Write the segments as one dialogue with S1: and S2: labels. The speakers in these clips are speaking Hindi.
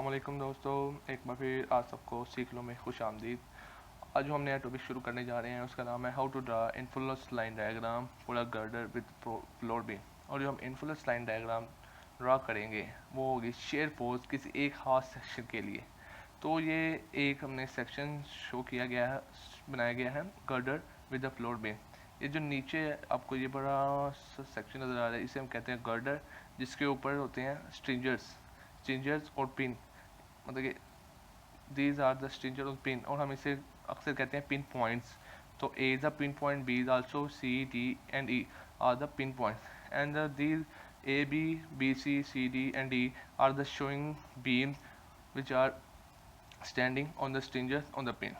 S1: अस्सलामुअलैकुम दोस्तों, एक बार फिर आप सबको सीख लो में खुश आमदीद। आज जो हम नया टॉपिक शुरू करने जा रहे हैं उसका नाम है how to draw influence line diagram for a girder with floor beam. और जो हम इनफुलस लाइन डायग्राम ड्रा करेंगे वो होगी शेयर फोर्स किसी एक खास सेक्शन के लिए। तो ये एक हमने सेक्शन शो किया गया है, बनाया गया है girder with the floor beam. ये जो नीचे आपको ये बड़ा सेक्शन नज़र आ रहा है इसे हम कहते हैं गर्डर, जिसके ऊपर होते हैं स्ट्रिंजर्स और पिन, मतलब कि दीज आर द स्ट्रिंजर और पिन, और हम इसे अक्सर कहते हैं पिन पॉइंट्स। तो A is the pin point, B is also, C D and E are the pin points and these A B C C D and E are the showing beam which are standing on the stringers on the pin.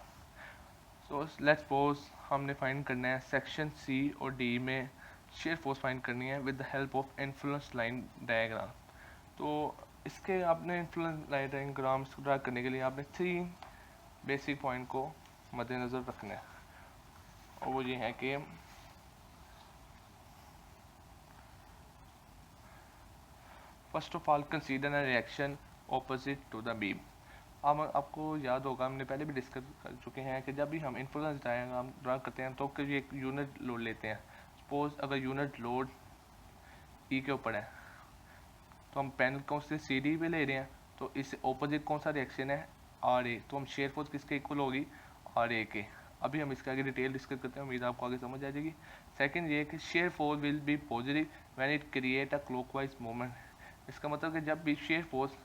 S1: So let's suppose हमने फाइंड करना है सेक्शन सी और डी में शेयर फोर्स फाइंड करनी है with the help of influence line diagram. तो इसके आपने इन्फ्लुएंस लाइन डायग्राम ड्रा करने के लिए आपने 3 बेसिक पॉइंट को मद्देनज़र रखना है, और वो ये है कि first of all consider a reaction opposite to the beam. अब आपको याद होगा, हमने पहले भी डिस्कस कर चुके हैं कि जब भी हम इन्फ्लुएंस डायग्राम ड्रा करते हैं तो एक यूनिट लोड लेते हैं। सपोज अगर यूनिट लोड ई के ऊपर है तो हम पैनल कौन से सी डी पे ले रहे हैं, तो इससे ऑपोजिट कौन सा रिएक्शन है, आर ए। तो हम शेयर फोर्स किसके इक्वल होगी, आर ए के। अभी हम इसके आगे डिटेल डिस्कस करते हैं, उम्मीद आपको आगे समझ आ जाएगी। सेकंड ये कि shear force will be positive when it create a clockwise movement. इसका मतलब कि जब भी shear force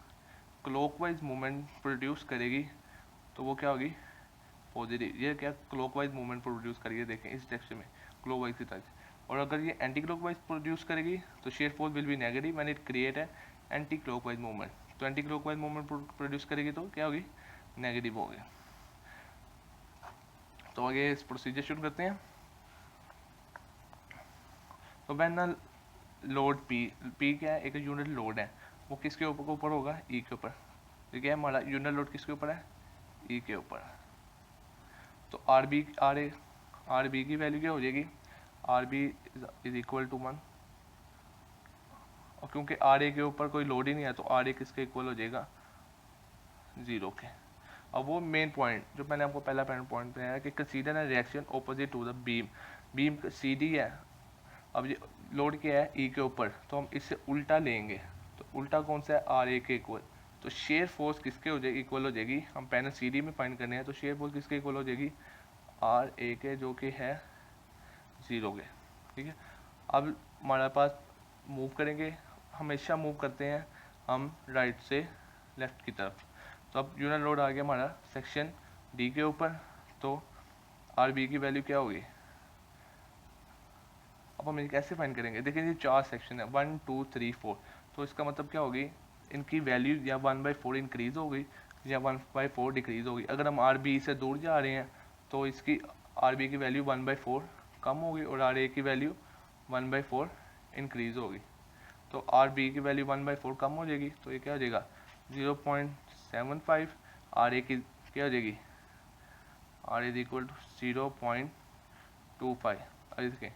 S1: clockwise movement produce करेगी तो वो क्या होगी, पॉजिटिव। ये क्या क्लॉकवाइज मूवमेंट प्रोड्यूस करेगी, देखें इस डायरेक्शन में क्लॉकवाइज की तरफ। और अगर ये एंटी क्लॉकवाइज प्रोड्यूस करेगी तो shear force will be negative when it create है एंटी क्लॉकवाइज मूवमेंट। तो एंटी क्लॉकवाइज मूवमेंट प्रोड्यूस करेगी तो क्या होगी, नेगेटिव होगी। तो आगे इस प्रोसीजर शुरू करते हैं। तो व्हेन अ लोड पी क्या है, एक यूनिट लोड है, वो किसके ऊपर होगा, ई के ऊपर। तो क्या है हमारा यूनिट लोड किसके ऊपर है, ई के ऊपर। तो आर बी की वैल्यू क्या हो जाएगी, R B is equal to 1। और क्योंकि आर ए के ऊपर कोई लोड ही नहीं है तो आर ए किसके इक्वल हो जाएगा, 0 के। अब वो मेन पॉइंट जो मैंने आपको पहला पॉइंट बताया कि consider a reaction opposite to the beam C D है। अब ये लोड क्या है, ई के ऊपर, तो हम इससे उल्टा लेंगे। तो उल्टा कौन सा है, आर ए के इक्वल। तो शेयर फोर्स किसके हो जाएगी, इक्वल हो जाएगी। हम पैनल सी डी में फाइंड करने हैं तो शेयर फोर्स किसके इक्वल हो जाएगी, आर ए के, जो कि है 0 के। ठीक है, अब हमारे पास मूव करेंगे, हमेशा मूव करते हैं हम राइट से लेफ्ट की तरफ। तो अब यूनिट लोड आ गया हमारा सेक्शन डी के ऊपर, तो आर बी की वैल्यू क्या होगी। अब हम कैसे फाइंड करेंगे, देखिए ये 4 सेक्शन है, 1 2 3 4। तो इसका मतलब क्या होगी, इनकी वैल्यू या 1/4 इंक्रीज हो गई या 1/4 डिक्रीज होगी। अगर हम आर बी से दूर जा रहे हैं तो इसकी आर बी की वैल्यू 1/4 कम होगी और आर ए की वैल्यू 1/4 इंक्रीज होगी। तो आर बी की वैल्यू 1/4 कम हो जाएगी तो ये क्या हो जाएगा 0.75। आर ए की क्या हो जाएगी, आर इज इक्वल टू 0.25। अब देखें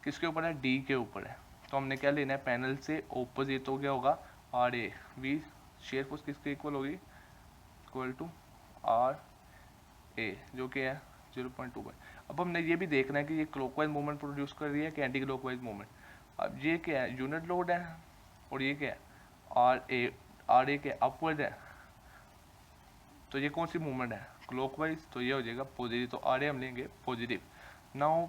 S1: किसके ऊपर है, डी के ऊपर है। तो हमने क्या लेना है, पैनल से ऑपोजिट, तो क्या होगा R A V. Shear force किसके इक्वल होगी, इक्वल टू आर ए, जो कि है 0.25। अब हमने ये भी देखना है कि ये क्लॉकवाइज मूवमेंट प्रोड्यूस कर रही है कि एंटी क्लॉकवाइज मूवमेंट। अब ये क्या है, यूनिट लोड है, और ये क्या है, आर ए के अपवर्ड है। तो ये कौन सी मूवमेंट है, क्लॉकवाइज, तो ये हो जाएगा पॉजिटिव। तो आर ए हम लेंगे positive. Now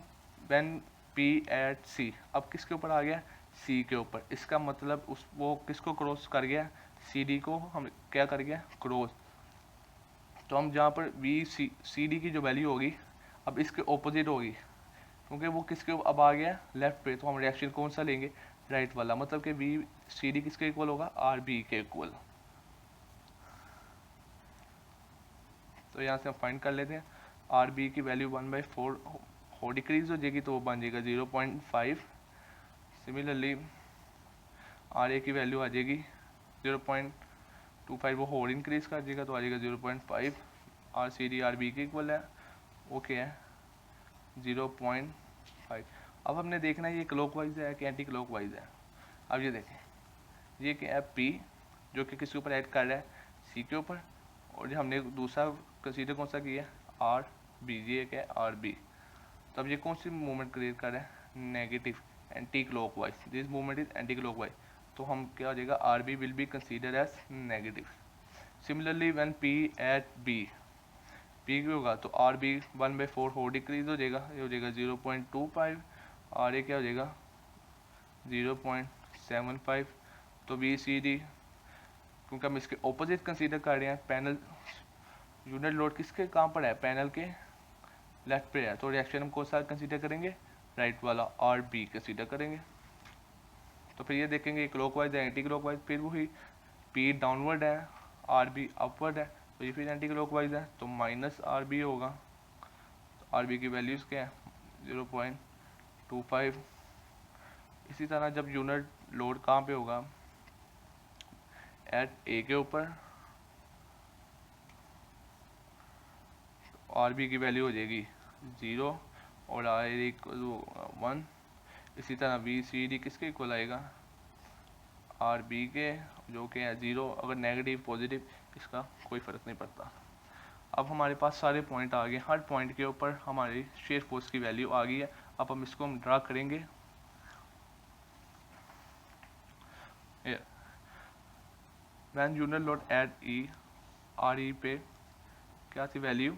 S1: when P at C, अब किसके ऊपर आ गया, सी के ऊपर। इसका मतलब वो किसको क्रॉस कर गया, सी डी को हम क्या कर गया, क्रॉस। तो हम जहाँ पर वी सी डी की जो वैल्यू होगी अब इसके ऑपोजिट होगी, क्योंकि वो किसके अब आ गया लेफ्ट पे। तो हम रिएक्शन कौन सा लेंगे, राइट वाला। मतलब कि वी सी डी किसके इक्वल होगा, आर बी के इक्वल। तो यहाँ से हम फाइंड कर लेते हैं, आर बी की वैल्यू 1/4 हो डिक्रीज हो जाएगी तो वो बन जाएगा 0.5। सिमिलरली आर ए की वैल्यू आ जाएगी 0.25, वो और इंक्रीज कर जाएगा तो आ जाएगा 0.5। R C D R B के इक्वल है, ओके है 0.5। अब हमने देखना है ये क्लॉकवाइज है कि एंटी क्लॉकवाइज है। अब ये देखें, ये क्या है पी, जो कि किसके ऊपर ऐड कर रहा है, सी के ऊपर, और हमने दूसरा कंसीडर कौन सा किया, आर बी, ये क्या है आर बी। तब ये कौन सी मूवमेंट क्रिएट कर रहा है, negative anti clockwise, this movement is anti clockwise, तो हम क्या हो जाएगा, R B will be consider as negative. Similarly when P at B, P क्यों होगा तो आर बी 1/4 हो डिक्रीज हो जाएगा, ये हो जाएगा 0.25, आर ए क्या हो जाएगा 0.75। तो बी सी डी, क्योंकि हम इसके ऑपोजिट कंसीडर कर रहे हैं, पैनल यूनिट लोड किसके कहाँ पर है, पैनल के लेफ्ट पे है, तो रिएक्शन हम कौन सा कंसीडर करेंगे, राइट वाला आर बी कंसीडर करेंगे। तो फिर ये देखेंगे क्लॉकवाइज है एंटी क्लॉकवाइज, फिर वही पी डाउनवर्ड है आर बी अपवर्ड है, तो ये फिर एंटी क्लॉकवाइज है, तो माइनस आर बी होगा। तो आर बी की वैल्यूज़ क्या है 0.25। इसी तरह जब यूनिट लोड कहाँ पे होगा, एट ए के ऊपर, आर बी की वैल्यू हो जाएगी 0 और आर इक्वल 1। इसी तरह बी सी डी किसके इक्वल आएगा, आर बी के, जो कि है 0, अगर नेगेटिव पॉजिटिव इसका कोई फ़र्क नहीं पड़ता। अब हमारे पास सारे पॉइंट आ गए, हर पॉइंट के ऊपर हमारी शेयर फोर्स की वैल्यू आ गई है। अब हम इसको ड्रा करेंगे। When unit load at E, R E पे क्या थी वैल्यू,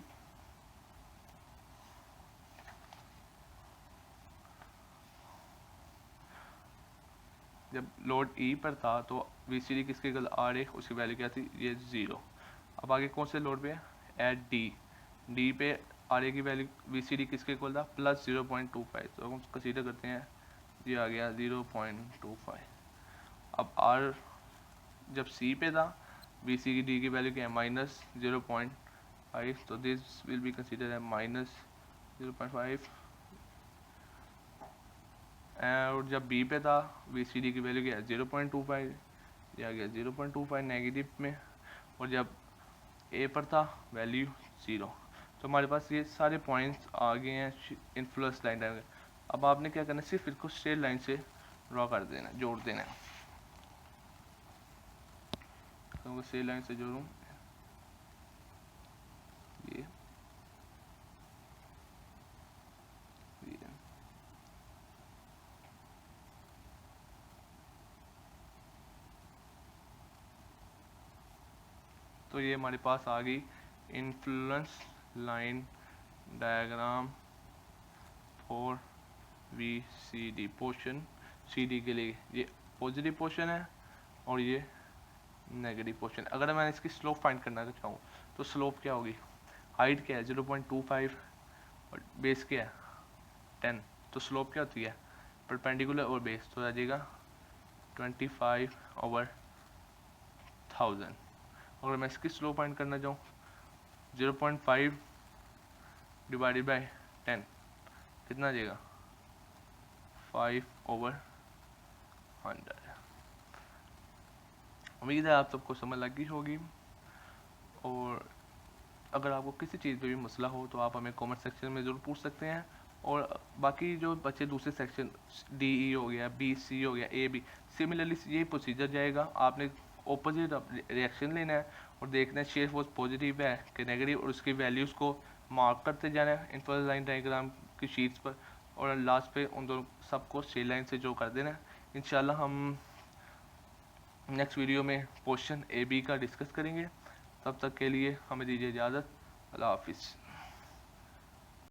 S1: जब लोड ई पर था तो वी सी डी किसके इक्वल आर ए, उसकी वैल्यू क्या थी, ये 0। अब आगे कौन से लोड पे है, एट डी, डी पे आर ए की वैल्यू वी सी डी किसके इक्वल था, प्लस 0.25, तो हम कंसीडर करते हैं ये आ गया 0.25। अब आर जब सी पे था, वी सी डी की वैल्यू क्या है, माइनस 0.5, तो दिस विल बी कंसीडर है माइनस 0.5। और जब बी पे था, वी सी डी की वैल्यू क्या है 0.25, ये आ गया 0.25 नेगेटिव में, और जब ए पर था वैल्यू 0। तो हमारे पास ये सारे पॉइंट्स आ गए हैं इन्फ्लुएंस लाइन डायग्राम। अब आपने क्या करना है, सिर्फ इसको स्ट्रेट लाइन से ड्रॉ कर देना है, जोड़ देना है। तो स्ट्रेट लाइन से जोड़ूँ, ये तो ये हमारे पास आ गई influence line diagram for V C D portion. C D के लिए ये पॉजिटिव पोर्शन है और ये नेगेटिव पोर्शन। अगर मैं इसकी स्लोप फाइंड करना चाहूँ तो स्लोप क्या होगी, हाइट क्या है 0.25 और बेस क्या है 10, तो स्लोप क्या होती है परपेंडिकुलर और बेस, तो आ जाएगा 25/1000। अगर मैं इसकी स्लोप फाइंड करना चाहूँ 0.5 डिवाइडेड बाई 10 कितना आ जाएगा 5/100। उम्मीद है आप सबको समझ लगी होगी, और अगर आपको किसी चीज़ पे भी मसला हो तो आप हमें कमेंट सेक्शन में ज़रूर पूछ सकते हैं। और बाकी जो बच्चे दूसरे सेक्शन डी ई हो गया, बी सी हो गया, ए बी, सिमिलरली यही प्रोसीजर जाएगा। आपने ऑपोजिट रिएक्शन लेना है और देखना है शेयर फोर्स पॉजिटिव है कि नेगेटिव, और उसकी वैल्यूज़ को मार्क करते जाना है इन्फ्लुएंस लाइन डायग्राम की शीट्स पर, और लास्ट पे उन दोनों सबको स्ट्रेट लाइन से जो कर देना है। इंशाल्लाह हम नेक्स्ट वीडियो में क्वेश्चन ए बी का डिस्कस करेंगे। तब तक के लिए हमें दीजिए इजाज़त। अल्लाह हाफिज़।